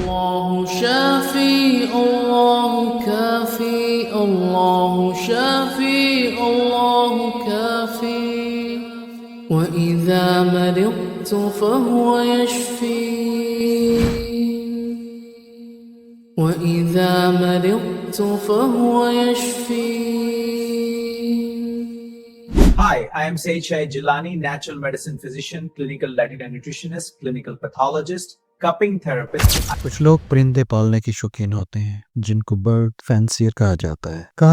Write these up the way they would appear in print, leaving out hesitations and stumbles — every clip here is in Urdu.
الله شافي الله كافي الله شافي الله كافي وإذا مرضت فهو يشفين وإذا مرضت فهو يشفين. Hi, I am Said Shahid Jilani, natural medicine physician, clinical dietitian and nutritionist, clinical pathologist, cupping therapist. کچھ لوگ پرندے پالنے کی شوقین ہوتے ہیں جن کو برڈ فینسیر کہا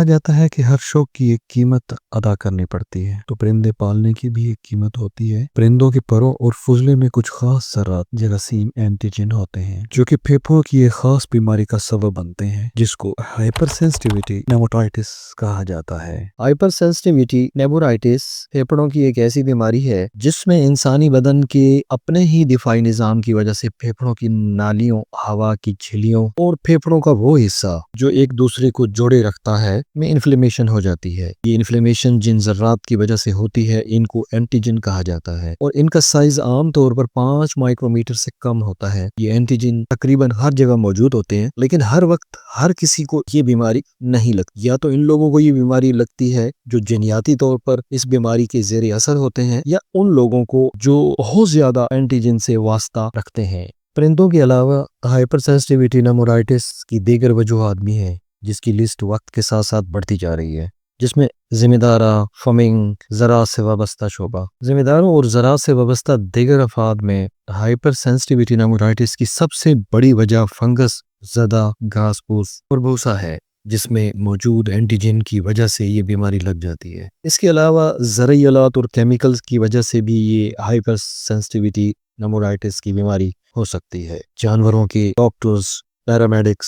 جاتا ہے کہ ہر شوق کی ایک قیمت ادا کرنی پڑتی ہے، تو پرندے پالنے کی بھی ایک قیمت ہوتی ہے۔ پرندوں کے پروں اور فضلے میں کچھ خاص ذرات جراثیم اینٹیجن ہوتے ہیں جو کہ پھیپھڑوں کی ایک خاص بیماری کا سبب بنتے ہیں جس کو ہائپر سینسٹیویٹی نیموٹائٹس کہا جاتا ہے۔ ہائپر سینسٹیویٹی نیموٹائٹس پھیپھڑوں کی ایک ایسی بیماری ہے جس میں انسانی بدن کے اپنے ہی دفاعی نظام کی وجہ سے پھیپھڑوں کی نالیوں، ہوا کی جھلیوں اور پھیپھڑوں کا وہ حصہ جو ایک دوسرے کو جوڑے رکھتا ہے میں انفلیمیشن ہو جاتی ہے۔ یہ انفلیمیشن جن ذرات کی وجہ سے ہوتی ہے ان کو اینٹیجن کہا جاتا ہے اور ان کا سائز عام طور پر 5 مائکرومیٹر سے کم ہوتا ہے۔ یہ اینٹیجن تقریباً ہر جگہ موجود ہوتے ہیں لیکن ہر وقت ہر کسی کو یہ بیماری نہیں لگتی۔ یا تو ان لوگوں کو یہ بیماری لگتی ہے جو جینیاتی طور پر اس بیماری کے زیر اثر ہوتے ہیں یا ان لوگوں کو جو بہت زیادہ اینٹیجن سے واسطہ رکھتے ہیں۔ پرندوں کے علاوہ ہائپر سینسٹیویٹی نیموٹائٹس کی دیگر وجوہات بھی ہیں جس کی لسٹ وقت کے ساتھ ساتھ بڑھتی جا رہی ہے، جس میں ذمہ دارہ، فمنگ، زراعت سے وابستہ شعبہ۔ ذمہ داروں اور زراعت سے وابستہ دیگر افراد میں ہائپر سینسٹیویٹی نیموٹائٹس کی سب سے بڑی وجہ فنگس زدہ گھاس پھوس اور بھوسا ہے جس میں موجود اینٹیجن کی وجہ سے یہ بیماری لگ جاتی ہے۔ اس کے علاوہ زرعی آلات اور کیمیکلز کی وجہ سے بھی یہ ہائپر سینسٹیویٹی نیموٹائٹس کی بیماری ہو سکتی ہے۔ جانوروں کے ڈاکٹرز، پیرامیڈکس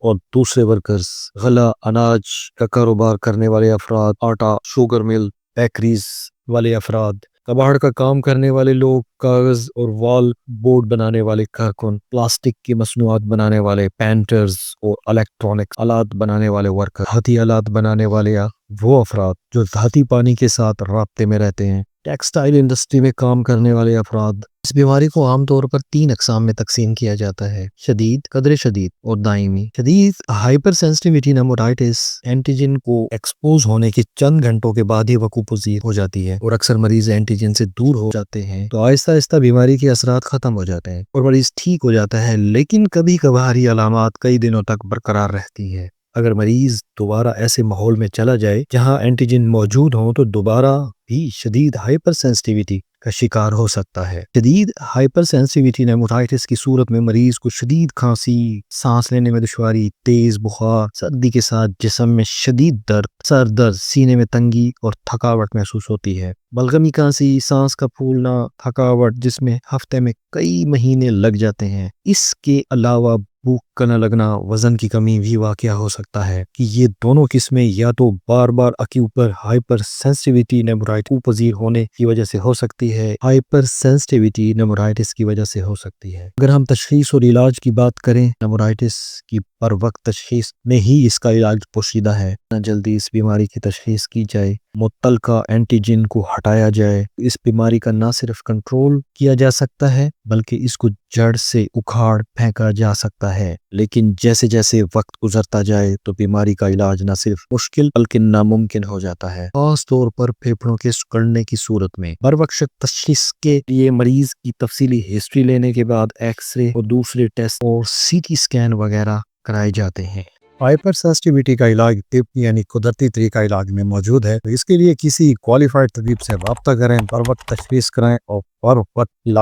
اور دوسرے ورکرز، غلہ اناج کا کاروبار کرنے والے افراد، آٹا، شوگر مل، بیکریز والے افراد، کباڑ کا کام کرنے والے لوگ، کاغذ اور وال بورڈ بنانے والے کارکن، پلاسٹک کی مصنوعات بنانے والے پینٹرز اور الیکٹرانک آلات بنانے والے ورکر، دھاتی آلات بنانے والے یا وہ افراد جو دھاتی پانی کے ساتھ رابطے میں رہتے ہیں، ٹیکسٹائل انڈسٹری میں کام کرنے والے افراد۔ اس بیماری کو عام طور پر 3 اقسام میں تقسیم کیا جاتا ہے: شدید، قدرے شدید اور دائمی۔ شدید ہائپر سینسٹیویٹی نیموٹائٹس اینٹیجن کو ایکسپوز ہونے کے چند گھنٹوں کے بعد ہی وقوع پذیر ہو جاتی ہے اور اکثر مریض اینٹیجن سے دور ہو جاتے ہیں تو آہستہ آہستہ بیماری کے اثرات ختم ہو جاتے ہیں اور مریض ٹھیک ہو جاتا ہے، لیکن کبھی کبھار یہ علامات کئی دنوں تک برقرار رہتی ہے۔ اگر مریض دوبارہ ایسے ماحول میں چلا جائے جہاں اینٹیجن موجود ہوں تو دوبارہ بھی شدید ہائپر سینسٹیویٹی کا شکار ہو سکتا ہے۔ شدید ہائپر سینسٹیویٹی نیموٹائٹس کی صورت میں مریض کو شدید کھانسی، سانس لینے میں دشواری، تیز بخار، سردی کے ساتھ جسم میں شدید درد، سر درد، سینے میں تنگی اور تھکاوٹ محسوس ہوتی ہے۔ بلغمی کھانسی، سانس کا پھولنا، تھکاوٹ جس میں ہفتے میں کئی مہینے لگ جاتے ہیں۔ اس کے علاوہ بھوک کا نہ لگنا، وزن کی کمی بھی واقع ہو سکتا ہے کہ یہ دونوں قسمیں یا تو بار بار اکیوپر ہائپر سینسٹیویٹی نیموٹائٹس پذیر ہونے کی وجہ سے ہو سکتی ہے، ہائپر سینسٹیویٹی نیموٹائٹس کی وجہ سے ہو سکتی ہے۔ اگر ہم تشخیص اور علاج کی بات کریں، نیموٹائٹس کی پر وقت تشخیص میں ہی اس کا علاج پوشیدہ ہے۔ نہ جلدی اس بیماری کی تشخیص کی جائے، متعلقہ اینٹیجن کو ہٹایا جائے، اس بیماری کا نہ صرف کنٹرول کیا جا سکتا ہے بلکہ اس کو جڑ سے اکھاڑ پھینکا جا سکتا ہے۔ لیکن جیسے جیسے وقت گزرتا جائے تو بیماری کا علاج نہ صرف مشکل بلکہ ناممکن ہو جاتا ہے، خاص طور پر پھیپھڑوں کے سکڑنے کی صورت میں۔ بروقت تشخیص کے لیے مریض کی تفصیلی ہسٹری لینے کے بعد ایکس رے اور دوسرے ٹیسٹ اور سی ٹی اسکین وغیرہ کرائے جاتے ہیں۔ ہائپر سینسٹیویٹی کا علاج طب یعنی قدرتی طریقہ علاج میں موجود ہے، تو اس کے لیے کسی کوالیفائڈ طبیب سے رابطہ کریں، بر وقت تشخیص کرائیں اور بر وقت علاج